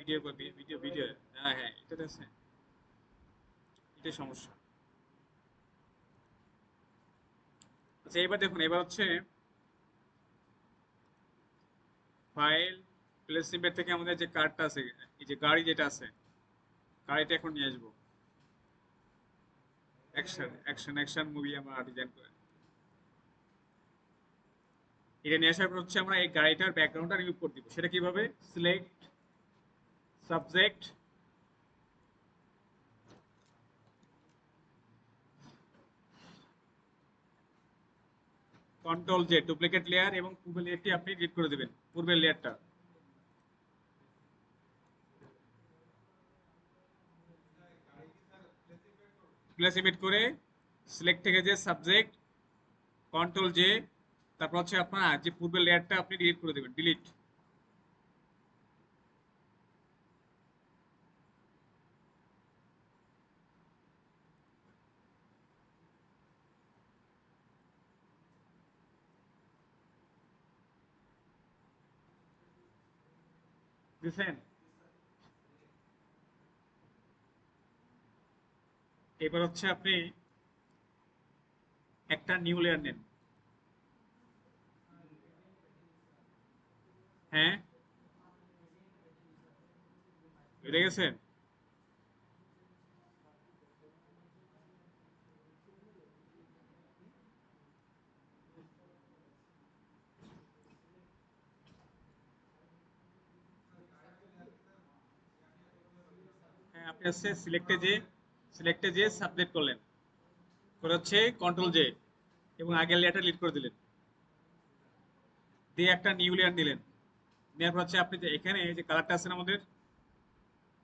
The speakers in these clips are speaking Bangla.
Video video video. হ্যাঁ হ্যাঁ, এটাতে আছে, এটাই সমস্যা। আচ্ছা এবার দেখুন, এবার হচ্ছে ফাইল প্লেসমেন্ট থেকে আমাদের যে কার্ডটা আছে, এই যে গাড়ি যেটা আছে, গাড়িটা এখন নিয়ে আসবো। অ্যাকশন অ্যাকশন অ্যাকশন মুভি আমরা ডিজাইন করে এটা নিয়ে আসার পর হচ্ছে আমরা এই গাড়িটার ব্যাকগ্রাউন্ডটা রিমুভ করে দিব। সেটা কিভাবে? Select subject, control J duplicate layer, এবং পূর্বের লেয়ারটি আপনি ডিলিট করে দেবেন, পূর্বের লেয়ারটা প্লেস ইমেজ করে সিলেক্ট থেকে যে সাবজেক্ট, কন্ট্রোল জে, তারপর হচ্ছে আপনার যে পূর্বের লেয়ারটা আপনি ডিলিট করে দেবেন, ডিলিট। বুঝছেন? এবার হচ্ছে আপনি একটা নিউ লেয়ার নেন। হ্যাঁ, বুঝে গেছেন? হ্যাঁ, আপনি হচ্ছে সিলেক্টে যে সাবজেক্ট করলেন, করে হচ্ছে কন্ট্রোল জে, এবং আগের লেয়ারটা ডিলিট করে দিলেন, দিয়ে একটা নিউ লেয়ার নিলেন। নেওয়ার পর হচ্ছে আপনি যে এখানে যে কালারটা আছে না আমাদের,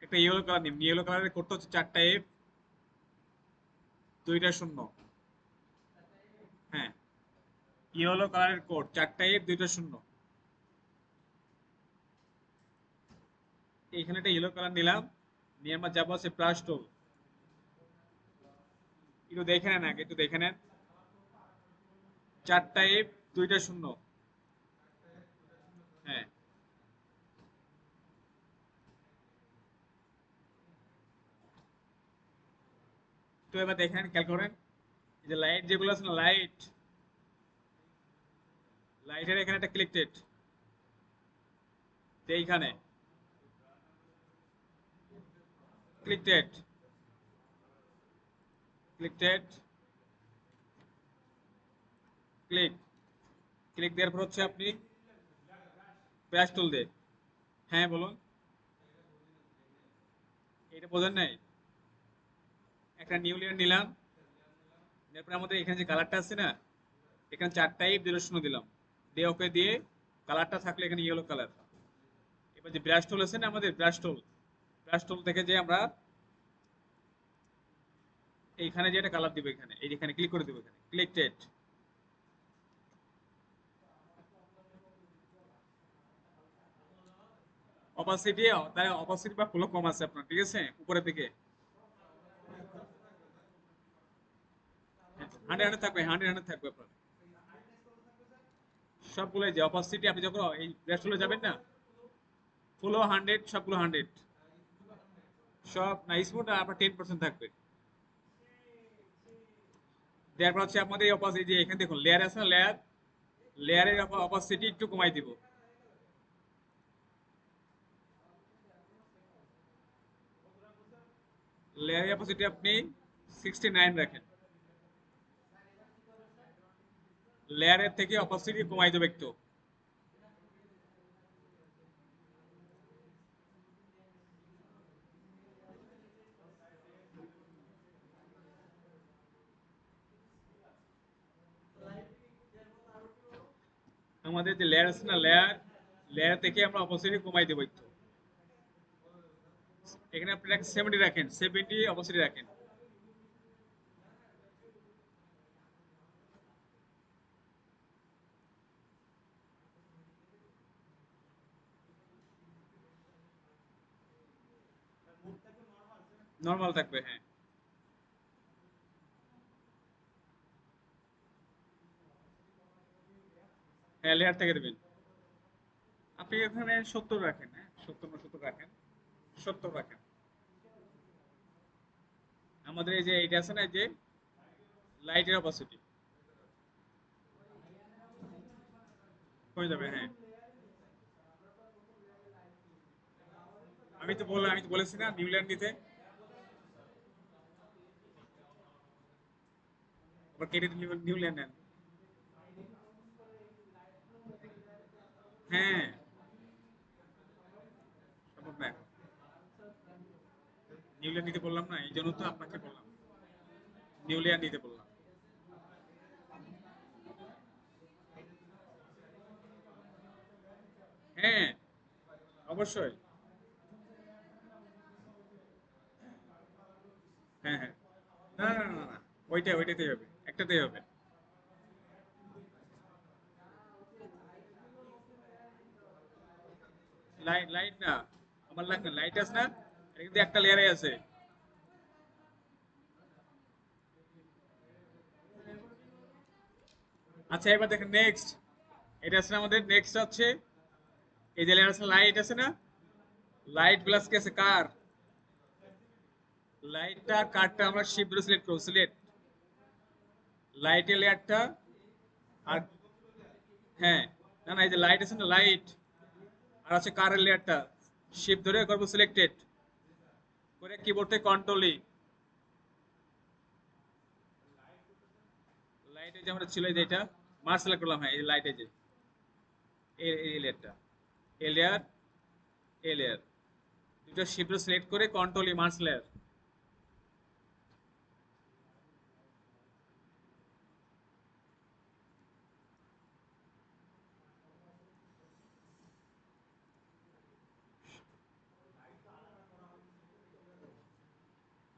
একটা ইয়েলো কালার নিন। ইয়েলো কালারের কোডটা হচ্ছে 4টা এফ 2টা শূন্য। হ্যাঁ, ইয়েলো কালারের কোড 4টা এফ 2টা শূন্য। এইখানে একটা ইয়েলো কালার নিলাম, নিয়ে আমরা যাবো হচ্ছে ব্রাশ টুল। একটু দেখে নেন, আগে একটু দেখে নেন। 4টা এফ 2টা শূন্য। হ্যাঁ, তো এবার দেখেন, খেয়াল করেন, এই যে লাইট যেগুলো আছে না, লাইট, লাইটের এখানে একটা ক্লিকটেড, এইখানে ক্লিকটেড, ক্লিকটেড, ক্লিক, ক্লিক দেওয়ার পর হচ্ছে আপনি ব্রাশ টুল দিয়ে। হ্যাঁ বলুন, এটা বোঝেন নাই? একটা নিউ লেয়ার নিলাম, এরপরে আমাদের এখানে যে কালারটা আছে না, এখানে 4টাই 0 দিলাম, দিয়ে ওকে দিয়ে কালারটা থাকলে এখানে ইয়েলো কালার। এবার যে ব্রাশ টুল আছে না আমাদের, ব্রাশ টুল, ব্রাশ টুল থেকে যে আমরা এইখানে যে একটা কালার দিব, এখানে এই যেখানে ক্লিক করে দিব, এখানে ক্লিকটেড। অপাসিটি, তার অপাসিটি বা ফ্লো কম আছে আপনার, ঠিক আছে, উপরের দিকে 100 থাকবে, 100 থাকবে আপনার সবগুলো। যে অপাসিটি আপনি যখন এই ব্রাশ টুলে যাবেন না, ফুল 100, সবগুলো 100, সব না স্মুথ আপনার 10% থাকবে। তারপর হচ্ছে আমাদের এই অপাসিটি, যে এখানে দেখুন লেয়ার আছে না, লেয়ার, লেয়ারের অপাসিটি একটু কমাই দিব। লেয়ারের অপাসিটি আপনি 69 রাখেন, লেয়ারের থেকে অপাসিটি কমাই দেবে একটু। আমাদের যে লেয়ার আছে না, লেয়ার, লেয়ার থেকে আমরা অপাসিটি কমাই দেবো একটু। এখানে আপনি 70 রাখেন, 70 অপাসিটি রাখেন। নর্মাল থাকবে, হ্যাঁ। হ্যাঁ, লেয়ার থেকে দেবেন। আপনি এখানে 70 রাখেন, হ্যাঁ 70 না 70 রাখেন। 70 রাখেন। আমাদের এই যে এটা আছে না, এই যে লাইটের অপাসিটি হয়ে যাবে। হ্যাঁ, আমি তো বলেছি না নিউল্যান্ড নিতে, আবার কেটে নিউল্যান্ড নেন। হ্যাঁ, সম্ভব না এখন। নিউল্যান্ড নিতে বললাম না, এই জন্য তো আপনাকে বললাম নিউল্যান্ড নিতে বললাম। হ্যাঁ, অবশ্যই। হ্যাঁ, হ্যাঁ। না, না, না, না, না। ওইটাতেই হবে, একটাতেই হবে। লাইট লাইট না, আমার লাগবে লাইট আছে না, এটা কিন্তু একটা লেয়ারে আছে। আচ্ছা, এবার দেখেন নেক্সট, এটা আছে না আমাদের, নেক্সট হচ্ছে এই যে লেয়ার আছে লাইট আছে না, লাইট প্লাস কি আছে কার, লাইটটা কারটা আমরা শিফট ধরে সিলেক্ট করব, সিলেক্ট লাইটের লেয়ারটা। আর হ্যাঁ, না না, এই যে লাইট আছে না লাইট, আর আছে কারের লেয়ারটা, শিফট ধরে করব সিলেক্টেড করে কিবোর্ড থেকে কন্ট্রোল ই, লাইটে যে আমরা ছিল এই যে এটা মার্ক সিলেক্ট করলাম। হ্যাঁ, এই লাইটে যে এই লেয়ারটা, এই লেয়ার, এই লেয়ার, দুটো শিফট সিলেক্ট করে কন্ট্রোল ই মার্ক লেয়ার।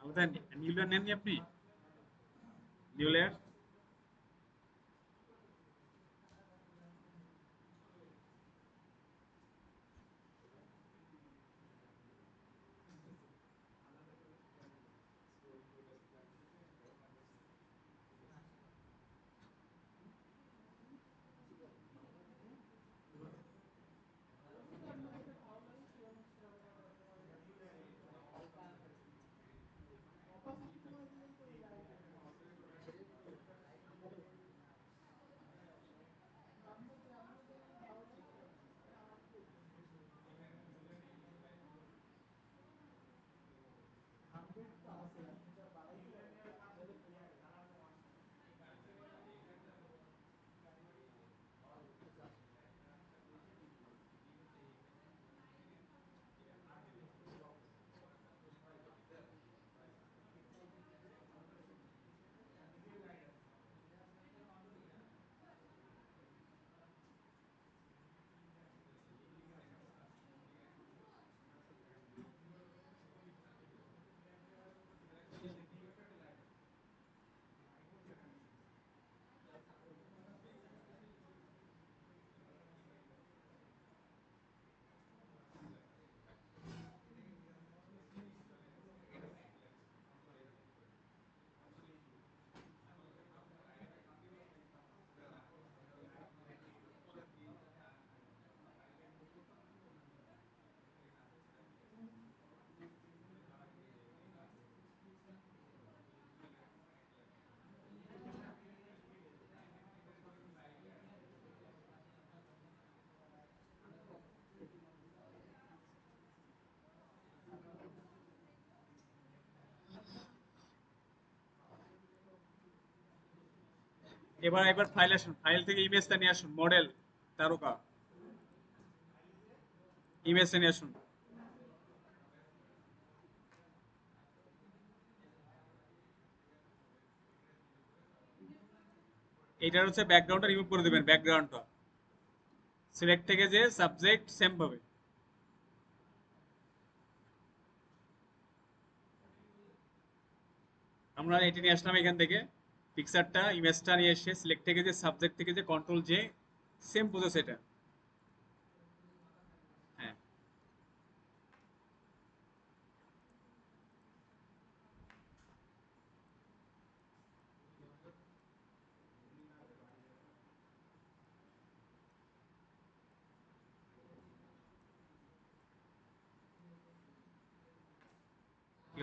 আলাদা নিউ লেয়ার নেননি আপনি, নিউ লেয়ার। এবার ফাইল আসুন, ফাইল থেকে ইমেজটা নিয়ে আসুন, মডেল তারকা, ইমেজটা নিয়ে আসুন। এইটার হচ্ছে ব্যাকগ্রাউন্ডটা রিমুভ করে দেবেন, ব্যাকগ্রাউন্ডটা সিলেক্ট থেকে যে সাবজেক্ট সেম ভাবে। আমরা এটি নিয়ে আসলাম এখান থেকে, পিকচারটা ইমেজটা নিয়ে এসে সিলেক্ট থেকে যে সাবজেক্ট থেকে যে কন্ট্রোল যে সেম প্রসেস এটা। হ্যাঁ,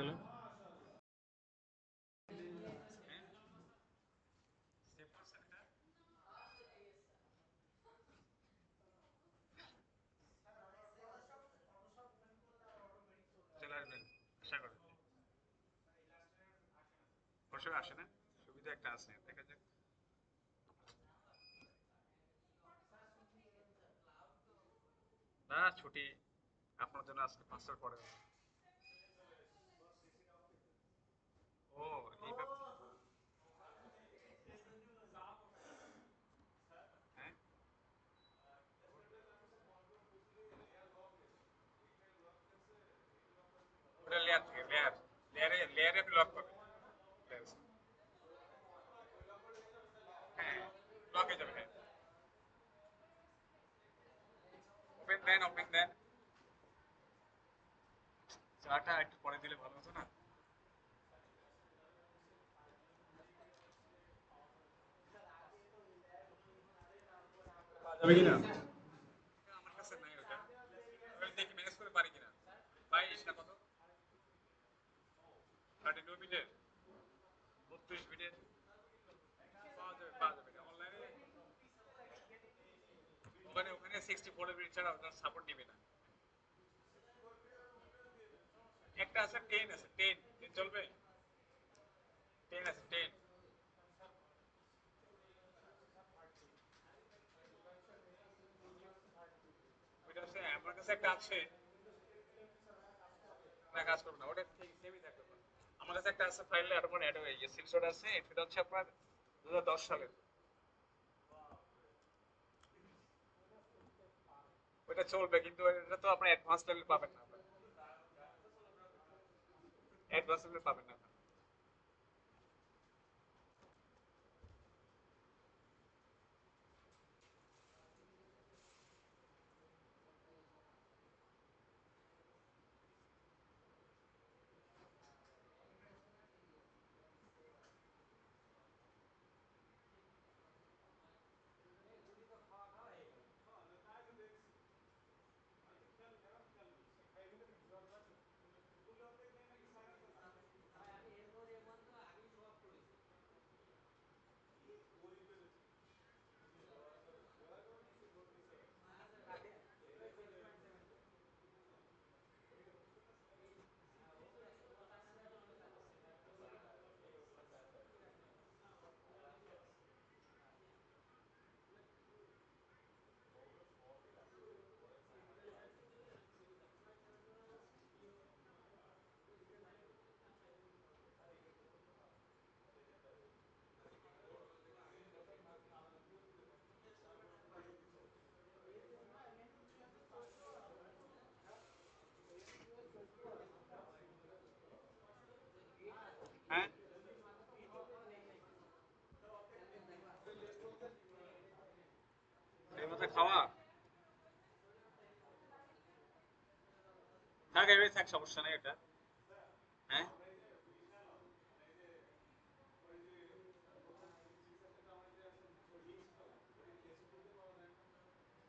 হলো? হ্যাঁ, সেভ করছেন এটা? চলে আসবেন, আশা করি। অবশ্যই আসে না, সুবিধা একটা আছে, দেখা যাক। না, ছুটি আপনার জন্য আজকে 5টার পরে হবে। ও, এই ব্যাপার। হ্যাঁ, ওটা লেয়ার থেকে, লেয়ারে আপনি লক করবেন। Layers। হ্যাঁ, লক হয়ে যাবে, হ্যাঁ। ওপেন দেন, ওপেন দেন। চাটা একটু পরে দিলে ভালো হতো না? যাবে কিনা? আমার কাছে নাই ওটা, ওটা দেখি ম্যানেজ করে পারি কিনা। 22 না কত? 32 বিটের, 32 বিটের পাওয়া যাবে অনলাইনে। ওখানে 64 বিট ছাড়া ওটা সাপোর্ট নিবে না। একটা আছে 10, আছে 10, 10 চলবে? 10 আছে, 10। ওইটা আছে, আমার কাছে একটা আছে। না, কাজ করবে না, ওটা ঠিক সেমই থাকবে। আমার কাছে একটা আছে, ফাইলে আরো অ্যাড হয়ে গেছে, স্ক্রিনশট আছে। এটা হচ্ছে আপনার 2010 সালের। ওইটা চলবে, কিন্তু এটা তো আপনার অ্যাডভান্স লেভেল পাবেন না, অ্যাডভান্স লেভেল পাবেন না। হ্যাঁ, এই মতো খাওয়া থাক, এভাবে থাক, সমস্যা নেই এটা। হ্যাঁ,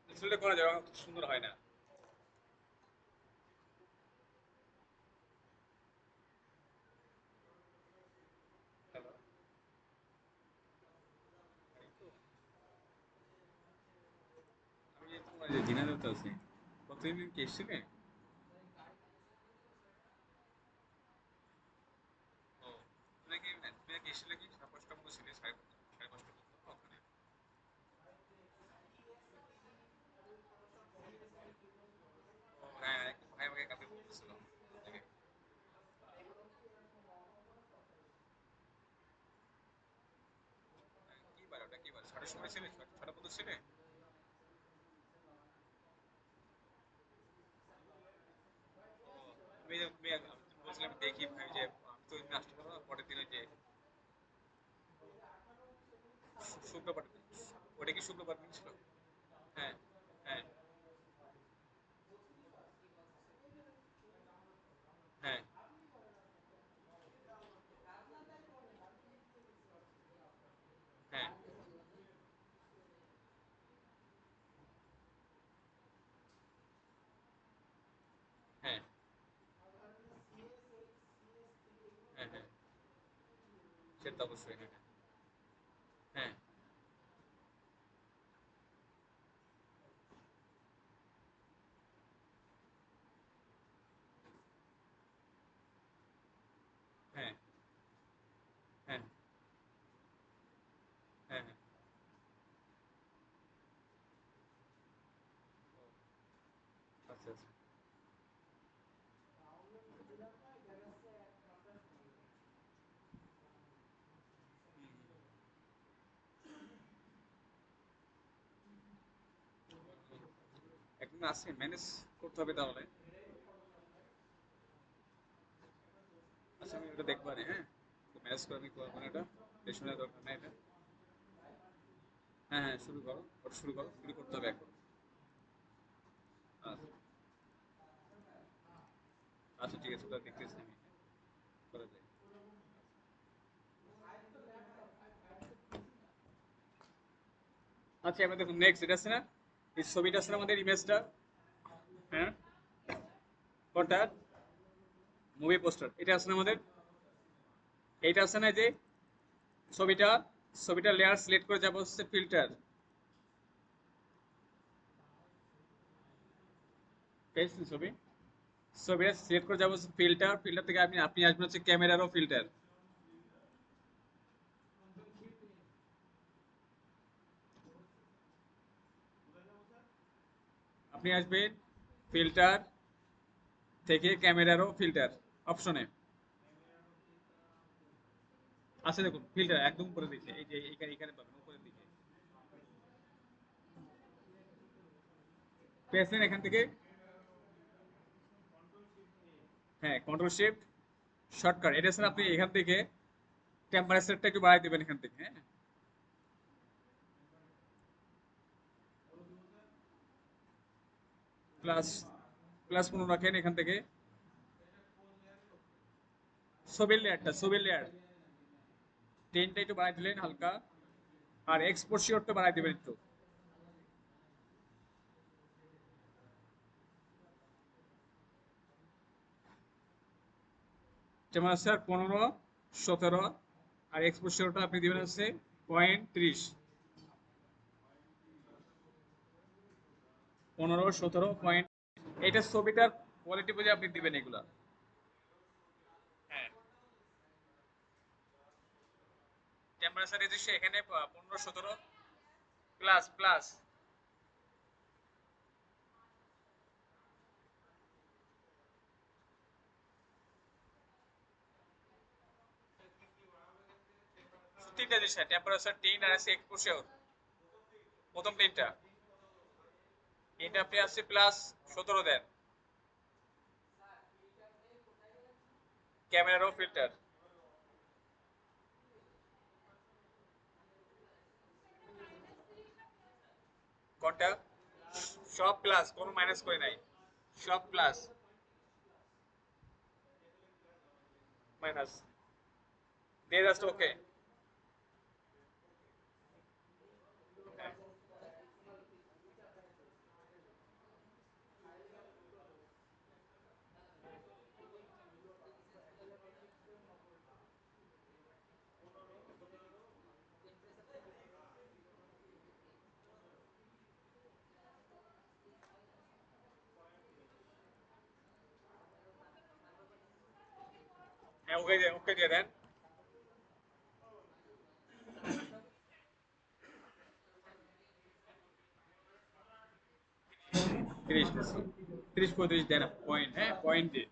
ইনস্টলটা করা যাবে, আমার সুন্দর হয় না। হ্যালো, আমি যে তোমার যে দিনাজপুর আছি, কতদিন কি এসেছিলে? ও, তুমি কি এসেছিলে কি 5টার মতো ছিলে, 5:30 মতো ওখানে? ও হ্যাঁ, এক ভাই আমাকে কালকে বলতেছিল। কি বার, ওটা কি বার, 6টার সময় ছিলে, 6টা মতো ছিলে? ও, তুমি বলছিলে আমি দেখি ভাই, যে আমি তো ওই দিন আসতে পারবো না, পরের দিন ওই যে শুক্রবার, ওটা কি শুক্রবার দিন ছিল? হ্যাঁ, হ্যাঁ, হ্যাঁ, হ্যাঁ, হ্যাঁ, সেট তো অবশ্যই। হ্যাঁ হ্যাঁ হ্যাঁ হ্যাঁ হ্যাঁ হ্যাঁ। আচ্ছা আচ্ছা। একদম আছে, ম্যানেজ করতে হবে তাহলে। আচ্ছা আমি ওটা দেখবো আরে, হ্যাঁ ম্যানেজ করে আমি করবো না এটা, বেশি নেওয়ার দরকার নাই এটা। হ্যাঁ হ্যাঁ শুরু করো, ওটা শুরু করো, শুরু করতে হবে এখন। আচ্ছা আচ্ছা ঠিক আছে, ওটা দেখতেছি আমি, করা যায়। আচ্ছা এবার দেখুন নেক্সট, এটা আছে না, এই ছবিটা আছে না আমাদের ইমেজটা, হ্যাঁ কোনটা, মুভি পোস্টার, এটা আছে না আমাদের, এইটা আছে না, এই যে ছবিটা, ছবিটা লেয়ার সিলেক্ট করে যাবো হচ্ছে ফিল্টার, পেয়েছেন ছবি, ছবিটা সিলেক্ট করে যাবো হচ্ছে ফিল্টার, ফিল্টার থেকে আপনি আপনি আসবেন হচ্ছে ক্যামেরারও ফিল্টার, আপনি আসবেন ফিল্টার থেকে ক্যামেরারও ফিল্টার অপশনে। আচ্ছা দেখুন ফিল্টার একদম উপরে দিকে, এই যে এখানে এখানে পাবেন উপরের দিকে, পেয়েছেন এখান থেকে, হ্যাঁ কন্ট্রোল শিফট শর্টকাট, এটা স্যার আপনি এখান থেকে টেম্পারেচারটা একটু বাড়াই দিবেন এখান থেকে, হ্যাঁ প্লাস, প্লাস 15 রাখেন এখান থেকে, ছবির লেয়ারটা, ছবির লেয়ার টেনটা একটু বাড়াই দিলেন হালকা, আর এক্সপোজিওরটা বাড়াই দিবেন একটু, যেমন স্যার 15 17, আর এক্সপোজিওরটা আপনি দিবেন হচ্ছে 0.30, 15 17 পয়েন্ট, এটা ছবিটার কোয়ালিটি বুঝে আপনি দিবেন এগুলা, হ্যাঁ টেম্পারেচার এই যে এখানে 15 17 প্লাস প্লাস, তিনটা জিনিস, টেম্পারেচার 3 আর আছে এক্সপোজিওর, প্রথম তিনটা, এটা আপনি আছে প্লাস 17 দেন, ক্যামেরারও ফিল্টার, কোনটা, সব প্লাস, কোনো মাইনাস করে নাই, সব প্লাস, মাইনাস দিয়ে জাস্ট ওকে, হ্যাঁ ওকে দিয়ে, ওকে দিয়ে দেন, 30 30 35 দেন পয়েন্ট, হ্যাঁ পয়েন্ট দিয়ে,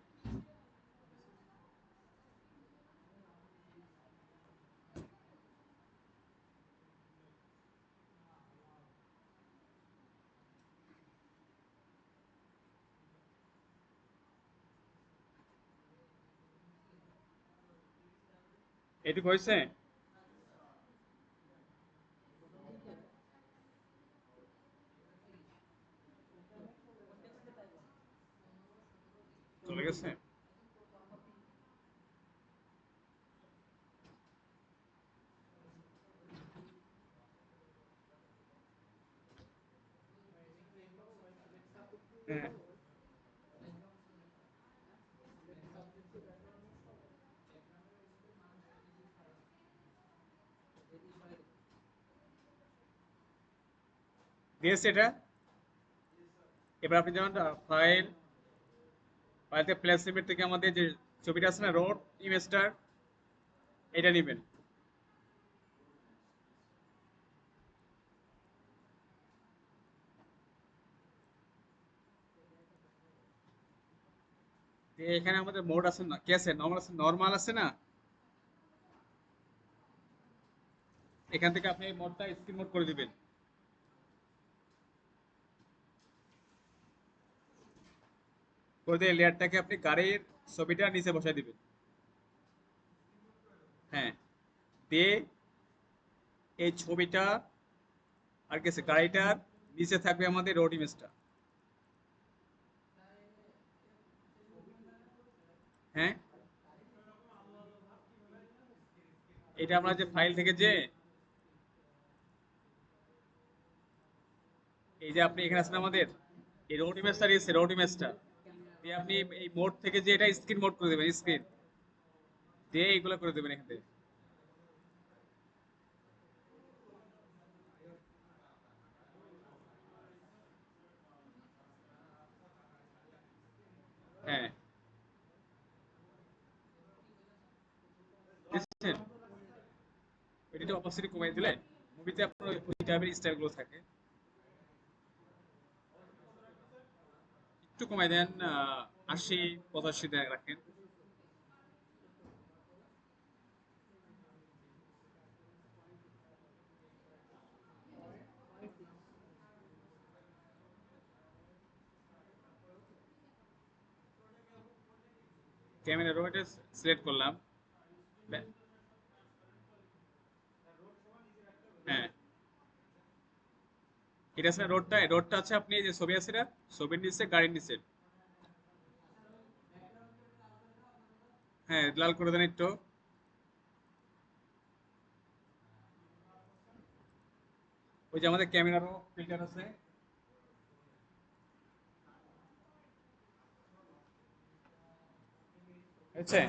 এটুকু হয়েছে, চলে গেছে, হ্যাঁ দিয়েছে এটা। এবার আপনি যেমন ফাইল, ফাইলতে প্লেস লিমিট থেকে আমাদের যে ছবিটা আছে না, রোড ইমেজটার, এটা নেবেন। দিয়ে এখানে আমাদের মোড আছে না, কি আছে, নর্মাল আছে, নর্মাল আছে না, এখান থেকে আপনি এই মোডটা স্ক্রিন মোড করে দিবেন। করে দিয়ে লেয়ারটাকে আপনি গাড়ির ছবিটা নিচে বসাই দিবেন। হ্যাঁ, দিয়ে এই ছবিটা আর কিছু গাড়িটার নিচে থাকবে আমাদের রোড ইমেজটা। হ্যাঁ, এটা আমরা যে ফাইল থেকে যে এই যে আপনি এখানে আছেন আমাদের এই রোড ইমেজটা দিয়েছে, রোড ইমেজটা দিয়ে আপনি এই মোড থেকে যে এটা স্ক্রিন মোড করে দেবেন, স্ক্রিন দিয়ে এইগুলো করে দেবেন এখান থেকে। হ্যাঁ, বুঝছেন? এডিটে অপাসিটি কমিয়ে দিলে মুভিতে আপনার ওই টাইপের স্টাইলগুলো থাকে। একটু কমাই দেন, 80 85 রাখেন। ক্যামেরা রোটা সিলেক্ট করলাম। হ্যাঁ, এটা আছে রোডটা, রোডটা আছে আপনি এই যে ছবি আছে না, ছবির নিচে গাড়ির নিচে। হ্যাঁ, লাল করে দেন একটু। ওই যে আমাদের ক্যামেরারও ফিল্টার আছে। বুঝছে?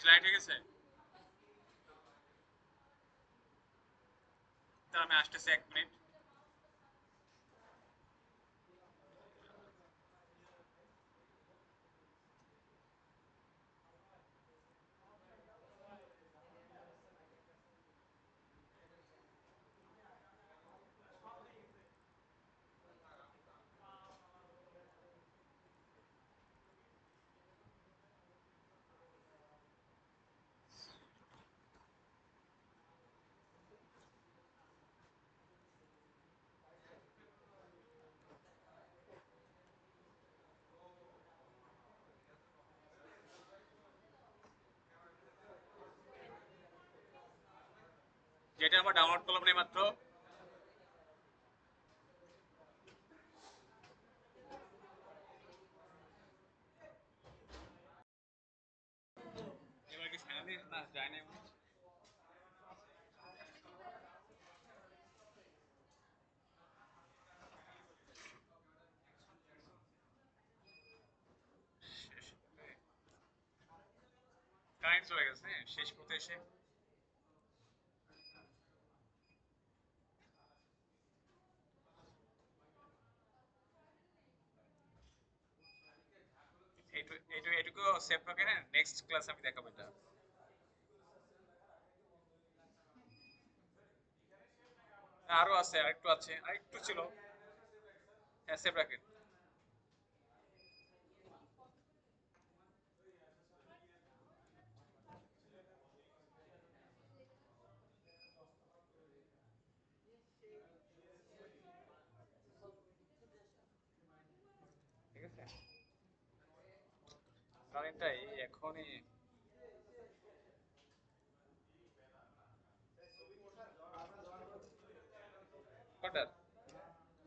স্লাইড হয়ে গেছে? তা আমি আসতেছি 1 মিনিট। যেটা আমরা ডাউনলোড করলাম না মাত্র, এবার কি ফাইনালি না যায় না? কারেন্ট চলে গেছে, হ্যাঁ, শেষ পথে এসে। এইটুকু সেভ থাকে, হ্যাঁ, নেক্সট ক্লাস আমি দেখাবো এটা। আরো আছে, আরেকটু আছে, আরেকটু ছিল। হ্যাঁ, সেভ রাখেন। ঠিক আছে, কারেন্টটা এই এখনই কটার?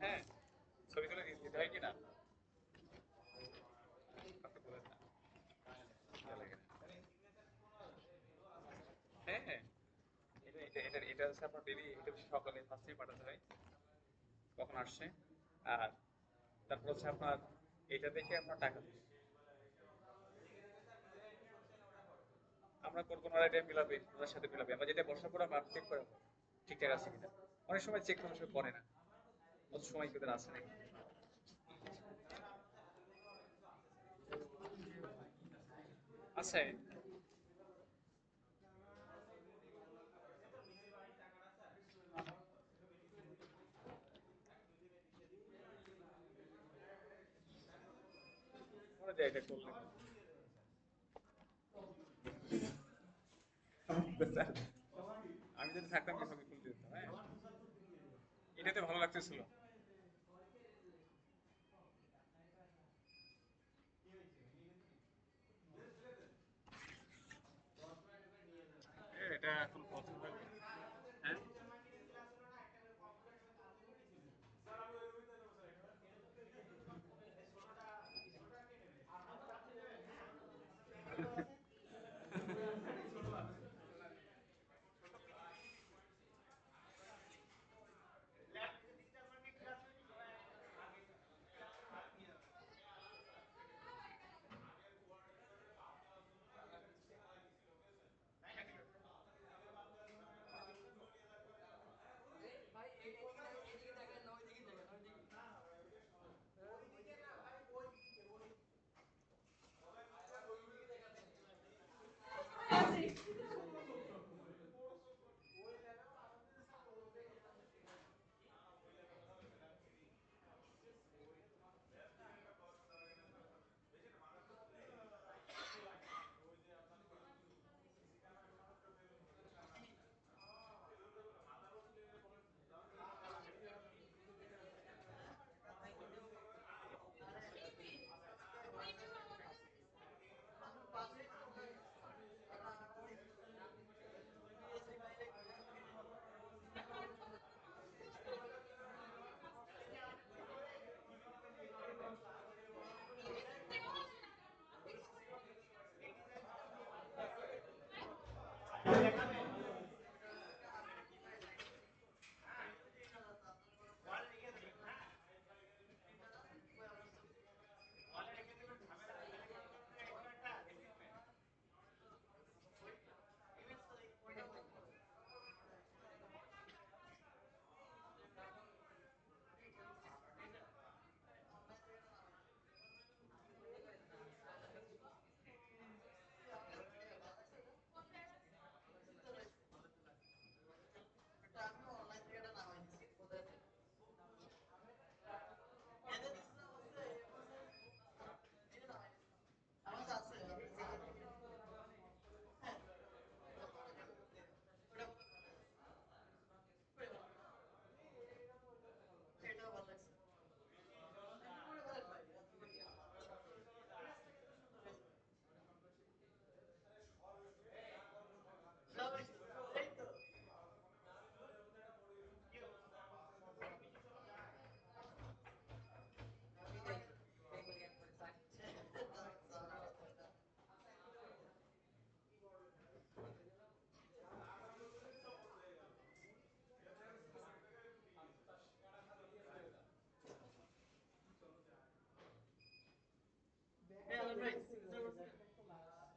হ্যাঁ, ছবি তুলে দিতে হয় কিনা আপনি বলেন না। খেয়াল লাগে না। হ্যাঁ হ্যাঁ, এটা হচ্ছে আপনার ডেলি, এটা হচ্ছে সকালে ফার্স্টে পাঠাতে হয় কখন আসছে। আর তারপর হচ্ছে আপনার এটা দেখে আপনার টাকা দিবে। আমরা কোন আইডিয়া মিলাবে ওনার সাথে মিলাবে, আমরা যেটা বসার পর আমরা চেক করে ঠিকঠাক আছে কিনা। অনেক সময় চেক করার সময় করে না, অত সময় কেউ আছে নাকি। আছে, মনে যায় এটা করলে। আমি যদি থাকতাম কি ছবি তুলতে দিতাম, হ্যাঁ, এটাতে ভালো লাগতেছিল। এটা এখন পছন্দ হবে। হ্যাঁ,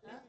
হ্যাঁ